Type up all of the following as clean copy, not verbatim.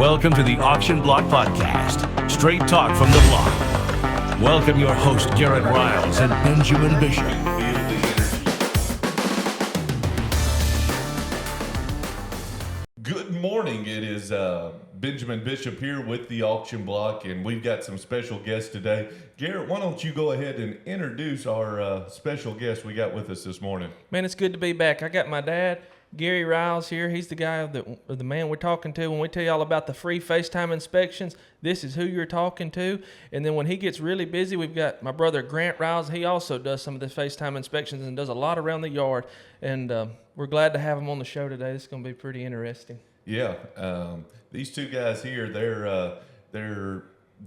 Welcome to the Auction Block Podcast, straight talk from the block. Welcome your host, Garrett Riles and Benjamin Bishop. Good morning. It is Benjamin Bishop here with the Auction Block, and we've got some special guests today. Garrett, why don't you go ahead and introduce our special guest we got with us this morning? Man, it's good to be back. I got my dad, Gary Riles, here. He's the guy, the man we're talking to. When we tell you all about the free FaceTime inspections, this is who you're talking to. And then when he gets really busy, we've got my brother, Grant Riles. He also does some of the FaceTime inspections and does a lot around the yard. And we're glad to have him on the show today. This is going to be pretty interesting. Yeah, these two guys here,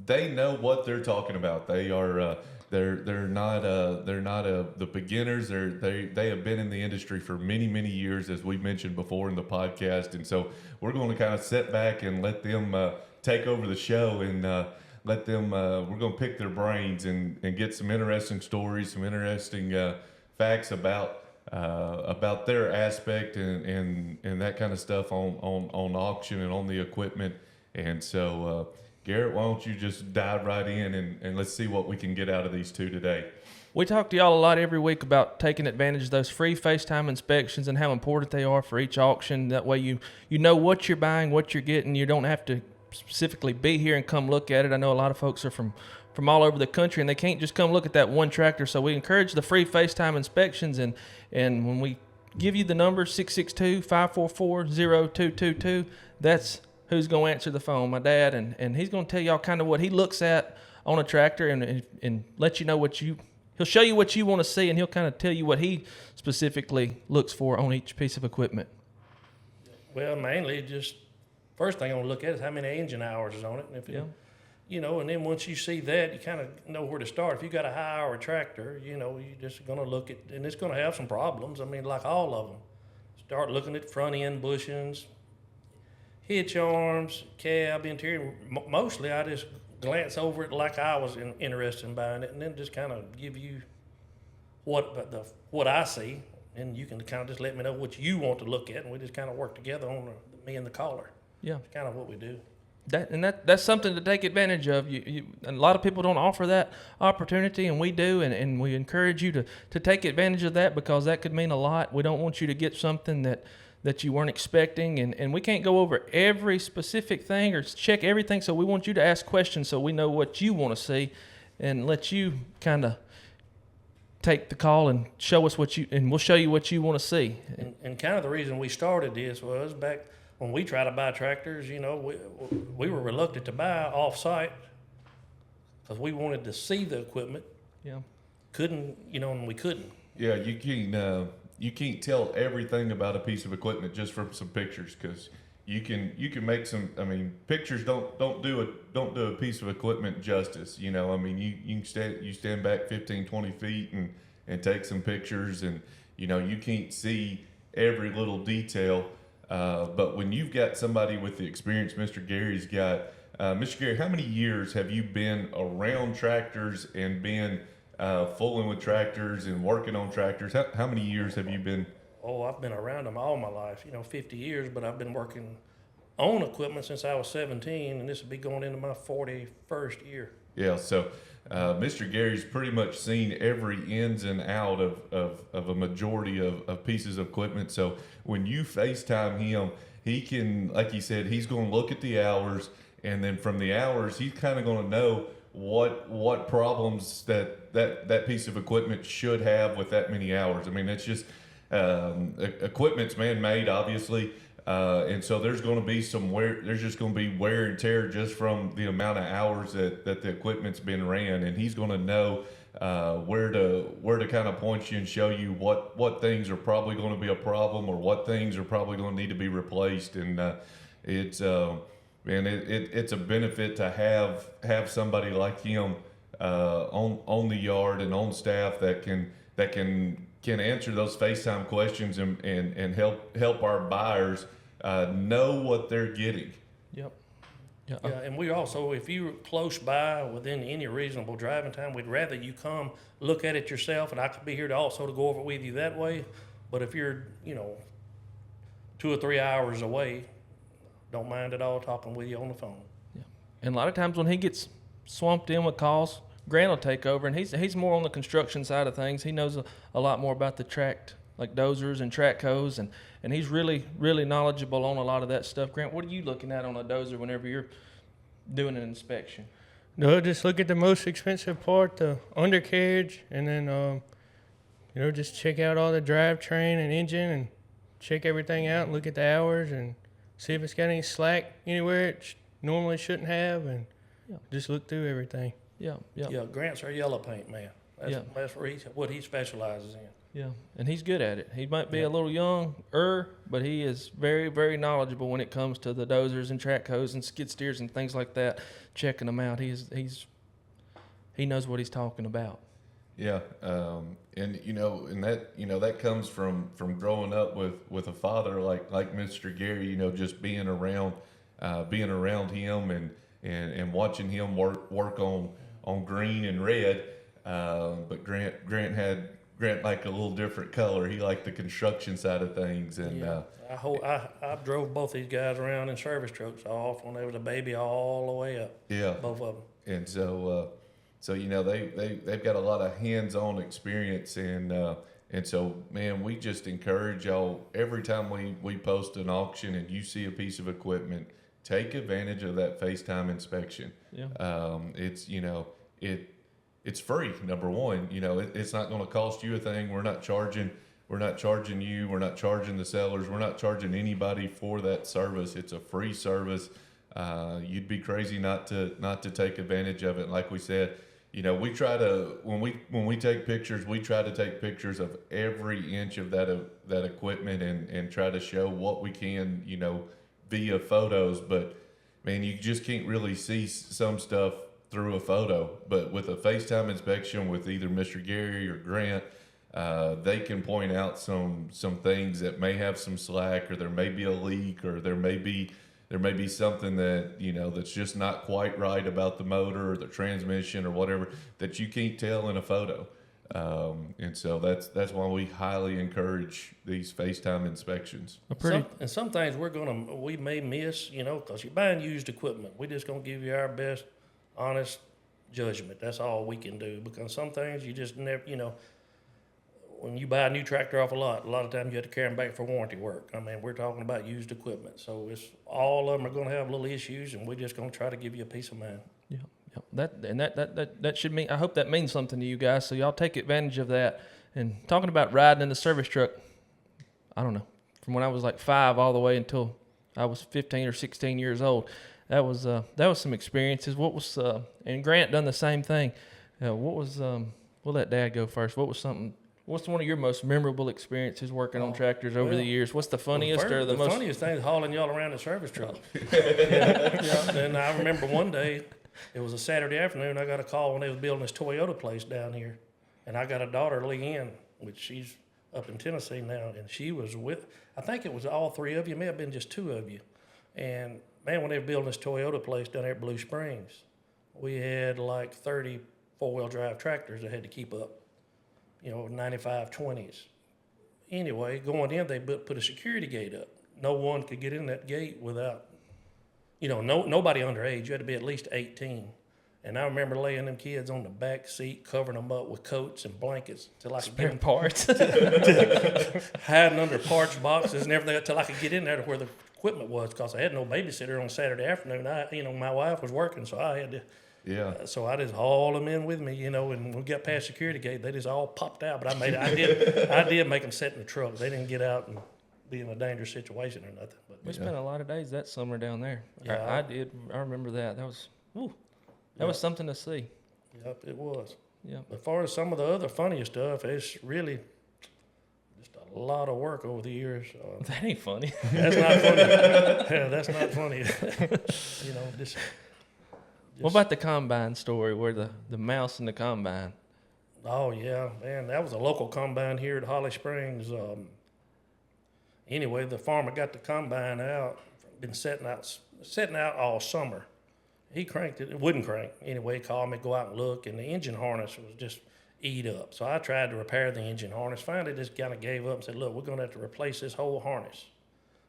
they know what they're talking about. They are they're not the beginners. They have been in the industry for many years, as we mentioned before in the podcast, and so we're going to kind of sit back and let them take over the show and let them. We're going to pick their brains and get some interesting stories, some interesting facts about their aspect and that kind of stuff on auction and on the equipment. And so, Garrett, why don't you just dive right in and let's see what we can get out of these two today. We talk to y'all a lot every week about taking advantage of those free FaceTime inspections and how important they are for each auction. That way you know what you're buying, what you're getting. You don't have to specifically be here and come look at it. I know a lot of folks are from all over the country, and they can't just come look at that one tractor. So we encourage the free FaceTime inspections, and when we give you the number 662-544-0222, that's who's going to answer the phone, my dad, and he's going to tell y'all kind of what he looks at on a tractor and let you know he'll show you what you want to see, and he'll kind of tell you what he specifically looks for on each piece of equipment. Well, mainly just first thing I want to look at is how many engine hours is on it, and if it, and then once you see that, you kind of know where to start. If you got a high-hour tractor, you're just going to look at, and it's going to have some problems. I mean, like all of them. Start looking at front-end bushings, hitch arms, cab, interior. Mostly, I just glance over it like I was interested in buying it, and then just kind of give you what I see, and you can kind of just let me know what you want to look at, and we just kind of work together on me and the caller. Yeah, it's kind of what we do. That's something to take advantage of. A lot of people don't offer that opportunity, and we do, and we encourage you to take advantage of that, because that could mean a lot. We don't want you to get something that you weren't expecting, and we can't go over every specific thing or check everything, so we want you to ask questions so we know what you want to see and let you kind of take the call and show us and we'll show you what you want to see. And kind of the reason we started this was back when we try to buy tractors, we were reluctant to buy off-site because we wanted to see the equipment. Yeah. And we couldn't. Yeah, you can't tell everything about a piece of equipment just from some pictures, because you can make some. I mean, pictures don't do a piece of equipment justice. You can stand back 15, 20 feet and take some pictures, and you can't see every little detail. But when you've got somebody with the experience Mr. Gary's got, Mr. Gary, how many years have you been around tractors and been fooling with tractors and working on tractors? How many years have you been? Oh, I've been around them all my life, 50 years, but I've been working on equipment since I was 17, and this will be going into my 41st year. Yeah, so Mr. Gary's pretty much seen every ins and out of a majority of pieces of equipment. So when you FaceTime him, he can, like he said, he's going to look at the hours, and then from the hours, he's kind of going to know what problems that piece of equipment should have with that many hours. I mean, it's just equipment's man-made, obviously, and so there's going to be there's just going to be wear and tear just from the amount of hours that the equipment's been ran, and he's going to know where to kind of point you and show you what things are probably going to be a problem or what things are probably going to need to be replaced, and it's a benefit to have somebody like him on the yard and on staff that can answer those FaceTime questions and help our buyers know what they're getting. Yep. Yeah, and we also, if you're close by within any reasonable driving time, we'd rather you come look at it yourself, and I could be here to go over it with you that way. But if you're 2 or 3 hours away, Don't mind at all talking with you on the phone. Yeah. And a lot of times when he gets swamped in with calls, Grant will take over, and he's more on the construction side of things. He knows a lot more about the tracked, like dozers and track hoes, and he's really, really knowledgeable on a lot of that stuff. Grant, what are you looking at on a dozer whenever you're doing an inspection? No, just look at the most expensive part, the undercarriage, and then, just check out all the drivetrain and engine and check everything out and look at the hours and see if it's got any slack anywhere it normally shouldn't have, and just look through everything. Yeah. Yeah, Grant's our yellow paint man. That's what he specializes in. Yeah, and he's good at it. He might be a little younger, but he is very, very knowledgeable when it comes to the dozers and track hoes and skid steers and things like that. Checking them out, he knows what he's talking about. Yeah, and that comes from growing up with a father like Mr. Gary. Just being around him and watching him work on green and red. But Grant liked a little different color. He liked the construction side of things, and I drove both these guys around in service trucks off when they was a baby all the way up. Yeah, both of them. And so they've got a lot of hands-on experience, and so man, we just encourage y'all every time we post an auction and you see a piece of equipment, take advantage of that FaceTime inspection. Yeah. It's free. Number one, it's not going to cost you a thing. We're not charging you. We're not charging the sellers. We're not charging anybody for that service. It's a free service. You'd be crazy not to take advantage of it. And like we said, we try to when we take pictures, we try to take pictures of every inch of that equipment and try to show what we can, via photos. But man, you just can't really see some stuff through a photo, but with a FaceTime inspection with either Mr. Gary or Grant, they can point out some things that may have some slack, or there may be a leak, or there may be something that that's just not quite right about the motor or the transmission or whatever that you can't tell in a photo. And so that's why we highly encourage these FaceTime inspections. And some things we may miss, because you're buying used equipment. We're just gonna give you our best honest judgment. That's all we can do, because some things you just never, when you buy a new tractor off a lot of times you have to carry them back for warranty work. I mean, we're talking about used equipment, so it's all of them are going to have little issues, and we're just going to try to give you a peace of mind. Yeah. That should mean, I hope that means something to you guys, so y'all take advantage of that. And talking about riding in the service truck, I don't know, from when I was like 5 all the way until I was 15 or 16 years old. That was some experiences. What was and Grant done the same thing. We'll let Dad go first. What's one of your most memorable experiences working on tractors over the years? What's the funniest or the most? The funniest thing is hauling y'all around in service truck. Yeah. And I remember one day, it was a Saturday afternoon. I got a call when they was building this Toyota place down here, and I got a daughter, Leanne, which she's up in Tennessee now, and she was with. I think it was all 3 of you. It may have been just 2 of you, and. Man, when they were building this Toyota place down there at Blue Springs, we had like 30 4-wheel drive tractors that had to keep up, 95 20s. Anyway, going in, they put a security gate up. No one could get in that gate without, nobody underage. You had to be at least 18. And I remember laying them kids on the back seat, covering them up with coats and blankets till I could spare parts, hiding under parts boxes and everything until I could get in there to where the equipment was, because I had no babysitter on Saturday afternoon. My wife was working, so I had to. Yeah. So I just hauled them in with me, and when we got past security gate, they just all popped out. But I did make them sit in the truck. They didn't get out and be in a dangerous situation or nothing. But we spent a lot of days that summer down there. Yeah, I did. I remember that. That was something to see. Yep, it was. Yeah. As far as some of the other funnier stuff, it's really just a lot of work over the years. That ain't funny. That's not funny. Yeah, that's not funny. Just what about the combine story, where the mouse in the combine? Oh yeah, man, that was a local combine here at Holly Springs. Anyway, the farmer got the combine out, been setting out all summer. He cranked it wouldn't crank. Anyway, he called me, go out and look, and the engine harness was just eat up. So I tried to repair the engine harness. Finally, just kind of gave up and said, look, we're going to have to replace this whole harness.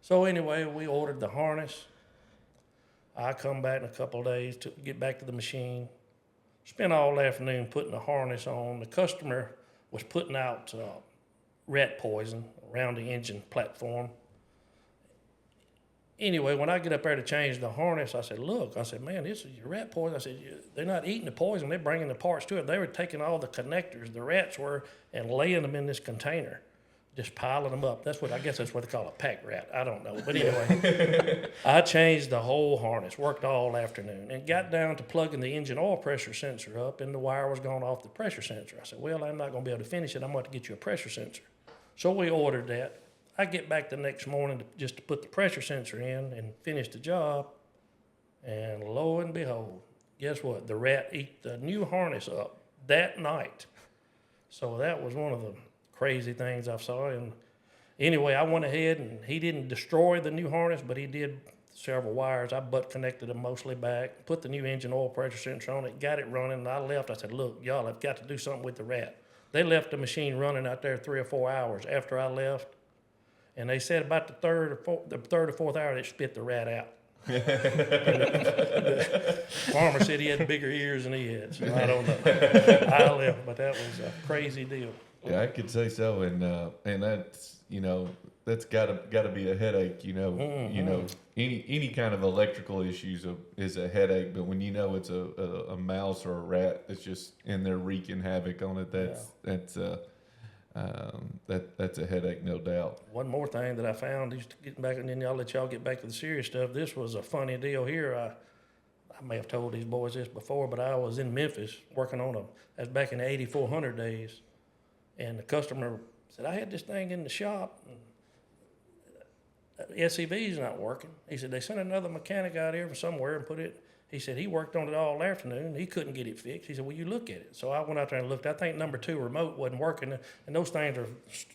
So anyway, we ordered the harness. I come back in a couple of days to get back to the machine. Spent all afternoon putting the harness on. The customer was putting out rat poison around the engine platform. Anyway, when I get up there to change the harness, I said, look, I said, man, this is your rat poison. I said, they're not eating the poison. They're bringing the parts to it. They were taking all the connectors, the rats were, and laying them in this container, just piling them up. I guess that's what they call a pack rat. I don't know. But anyway, I changed the whole harness, worked all afternoon, and got down to plugging the engine oil pressure sensor up, and the wire was going off the pressure sensor. I said, well, I'm not going to be able to finish it. I'm going to get you a pressure sensor. So we ordered that. I get back the next morning just to put the pressure sensor in and finish the job, and lo and behold, guess what? The rat ate the new harness up that night. So that was one of the crazy things I saw. And anyway, I went ahead, and he didn't destroy the new harness, but he did several wires. I butt connected them mostly back, put the new engine oil pressure sensor on it, got it running, and I left. I said, look, y'all have got to do something with the rat. They left the machine running out there 3 or 4 hours after I left. And they said about the third or fourth hour, they spit the rat out. The farmer said he had bigger ears than he had, so I don't know. I left, but that was a crazy deal. Yeah, I could say so, and that's that's gotta be a headache. Any kind of electrical issues is a headache, but when it's a mouse or a rat that's just in there wreaking havoc on it, that's a headache, no doubt. One more thing that I found, just getting back, and then I'll let y'all get back to the serious stuff. This was a funny deal here. I may have told these boys this before, but I was in Memphis working on that's back in the 8400 days, and the customer said, I had this thing in the shop, and the SCV's not working. He said, they sent another mechanic out here from somewhere and put it. He said he worked on it all afternoon. He couldn't get it fixed. He said, well, you look at it. So I went out there and looked. I think number 2 remote wasn't working, and those things are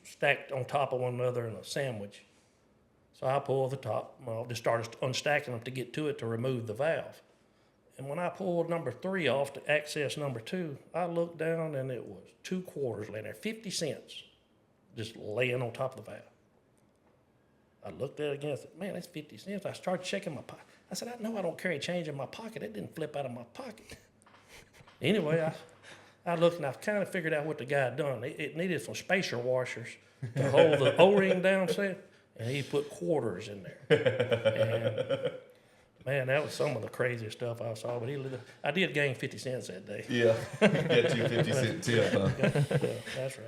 stacked on top of one another in a sandwich. So I pulled the top, just started unstacking them to get to it to remove the valve. And when I pulled number 3 off to access number 2, I looked down, and it was 2 quarters laying there, 50 cents, just laying on top of the valve. I looked at it again. I said, man, that's 50 cents. I started checking my pocket. I said, I know I don't carry change in my pocket. It didn't flip out of my pocket. Anyway, I looked, and I kind of figured out what the guy had done. It needed some spacer washers to hold the O-ring down, and he put quarters in there. And, man, that was some of the craziest stuff I saw. But I did gain 50 cents that day. Yeah, get you 50-cent tip, huh? Yeah, that's right.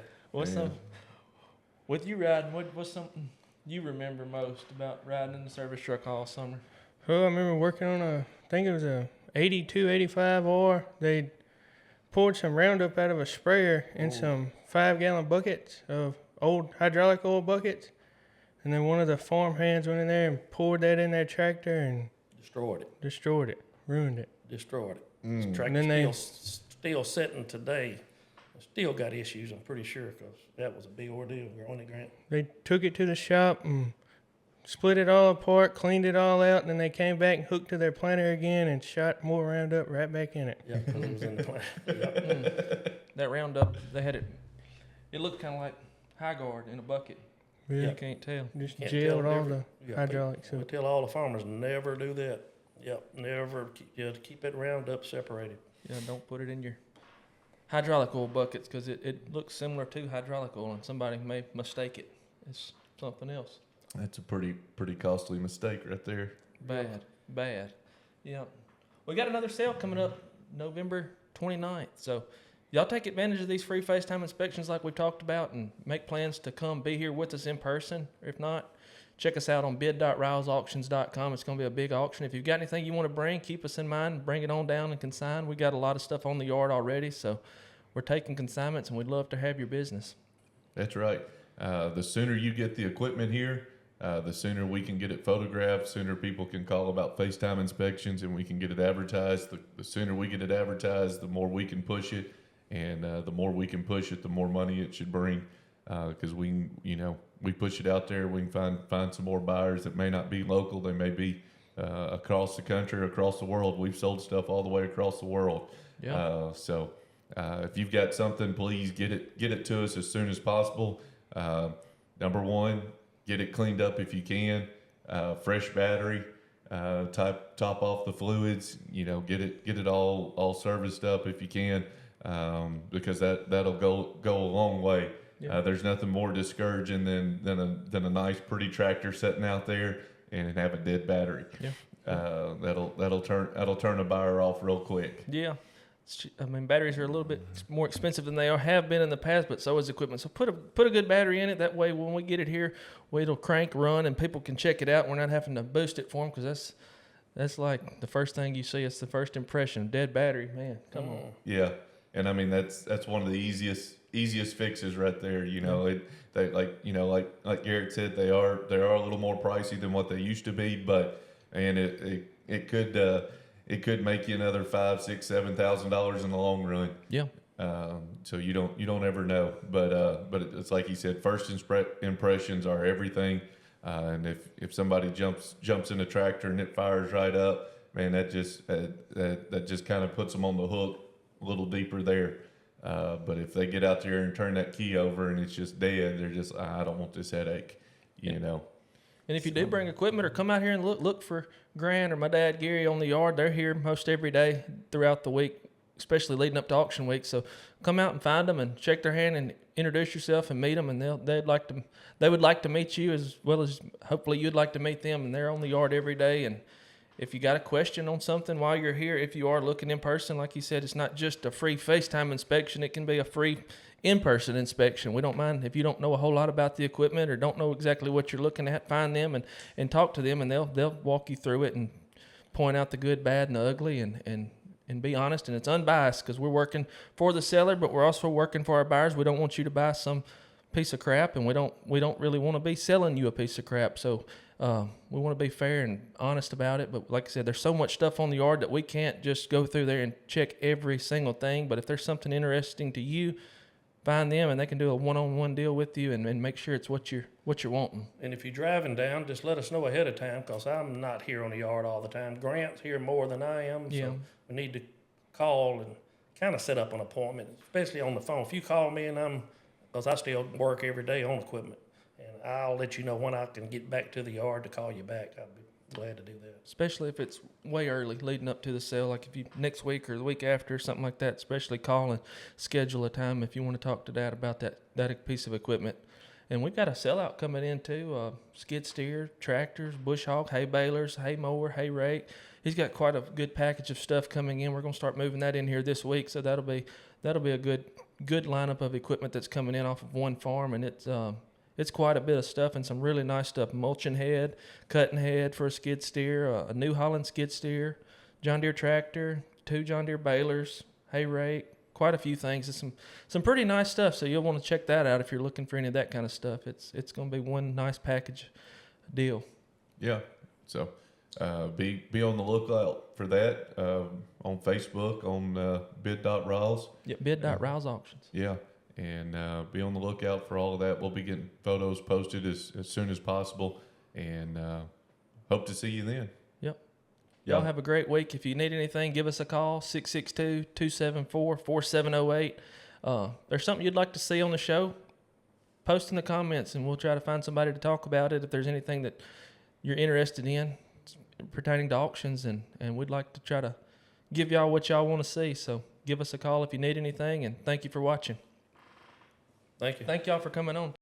With you riding, what's something you remember most about riding in the service truck all summer? Well, I remember working on I think it was a 82, 85R. They poured some Roundup out of a sprayer in some 5-gallon buckets of old hydraulic oil buckets. And then one of the farm hands went in there and poured that in their tractor and destroyed it, ruined it. Destroyed it. The tractor's still sitting today. Still got issues, I'm pretty sure, because that was a big ordeal, Grant. They took it to the shop and split it all apart, cleaned it all out, and then they came back and hooked to their planter again and shot more Roundup right back in it. Yeah, because it was in the planter. Yep. That Roundup, they had it looked kind of like High Guard in a bucket. Yeah. You can't tell. Just Can't jailed tell all the hydraulics. I tell all the farmers, never do that. Yep, never. Keep that Roundup separated. Yeah, don't put it in your hydraulic oil buckets because it looks similar to hydraulic oil, and somebody may mistake it. It's something else. That's a pretty costly mistake right there. Bad. Yeah. We got another sale coming up November 29th. So y'all take advantage of these free FaceTime inspections like we talked about and make plans to come be here with us in person. If not, check us out on bid.rilesauctions.com. It's going to be a big auction. If you've got anything you want to bring, keep us in mind. Bring it on down and consign. We got a lot of stuff on the yard already, so we're taking consignments, and we'd love to have your business. That's right. The sooner you get the equipment here, the sooner we can get it photographed, sooner people can call about FaceTime inspections, and we can get it advertised. The sooner we get it advertised, the more we can push it, and the more we can push it, the more money it should bring. Because we push it out there, we can find some more buyers that may not be local. They may be across the country, across the world. We've sold stuff all the way across the world. Yeah. So if you've got something, please get it to us as soon as possible. Number one, get it cleaned up if you can. Fresh battery. top off the fluids, get it all serviced up if you can, because that'll go a long way. Yeah. There's nothing more discouraging than a nice pretty tractor sitting out there and have a dead battery. Yeah. That'll turn a buyer off real quick. Yeah. I mean, batteries are a little bit more expensive than they have been in the past, but so is equipment. So put a good battery in it. That way, when we get it here, it'll crank, run, and people can check it out. We're not having to boost it for them, because that's like the first thing you see. It's the first impression. Dead battery, man. Come on. Yeah, and I mean that's one of the easiest fixes right there. Like Garrett said, they are a little more pricey than what they used to be, but it could make you another $5,000, $6,000, $7,000 in the long run. Yeah. So you don't ever know, but it's like he said, first impressions are everything. And if somebody jumps in a tractor and it fires right up, man, that just kind of puts them on the hook a little deeper there. But if they get out there and turn that key over and it's just dead, they're just, I don't want this headache, And if you do bring equipment or come out here and look for Grant or my dad Gary on the yard, they're here most every day throughout the week, especially leading up to auction week. So come out and find them and shake their hand and introduce yourself and meet them, and they would like to meet you, as well as hopefully you'd like to meet them. And they're on the yard every day. And if you got a question on something while you're here, if you are looking in person, like you said, it's not just a free FaceTime inspection. It can be a free in-person inspection. We don't mind if you don't know a whole lot about the equipment or don't know exactly what you're looking at. Find them and talk to them, and they'll walk you through it and point out the good, bad, and the ugly, and be honest. And it's unbiased, because we're working for the seller, but we're also working for our buyers. We don't want you to buy some piece of crap, and we don't really want to be selling you a piece of crap. So we want to be fair and honest about it. But like I said, there's so much stuff on the yard that we can't just go through there and check every single thing. But if there's something interesting to you, find them, and they can do a one-on-one deal with you and make sure it's what you're wanting. And if you're driving down, just let us know ahead of time, because I'm not here on the yard all the time. Grant's here more than I am, Yeah. so we need to call and kind of set up an appointment, especially on the phone. If you call me because I still work every day on equipment, and I'll let you know when I can get back to the yard to call you back. I'll be glad to do that. Especially if it's way early leading up to the sale, like if you next week or the week after, something like that. Especially call and schedule a time if you want to talk to Dad about that piece of equipment. And we've got a sellout coming in too: skid steer, tractors, bush hog, hay balers, hay mower, hay rake. He's got quite a good package of stuff coming in. We're going to start moving that in here this week, so that'll be a good lineup of equipment that's coming in off of one farm, and it's quite a bit of stuff and some really nice stuff. Mulching head, cutting head for a skid steer, a New Holland skid steer, John Deere tractor, 2 John Deere balers, hay rake, quite a few things. It's some pretty nice stuff, so you'll want to check that out if you're looking for any of that kind of stuff. It's going to be one nice package deal. Yeah. So be on the lookout for that on Facebook, on bid.riles. Yep, bid.riles auctions. Yeah. And be on the lookout for all of that. We'll be getting photos posted as soon as possible, and hope to see you then. Yep. Yeah. Y'all have a great week. If you need anything, give us a call, 662-274-4708. There's something you'd like to see on the show, post in the comments, and we'll try to find somebody to talk about it. If there's anything that you're interested in pertaining to auctions, and we'd like to try to give y'all what y'all want to see. So give us a call if you need anything, and thank you for watching. Thank you. Thank y'all for coming on.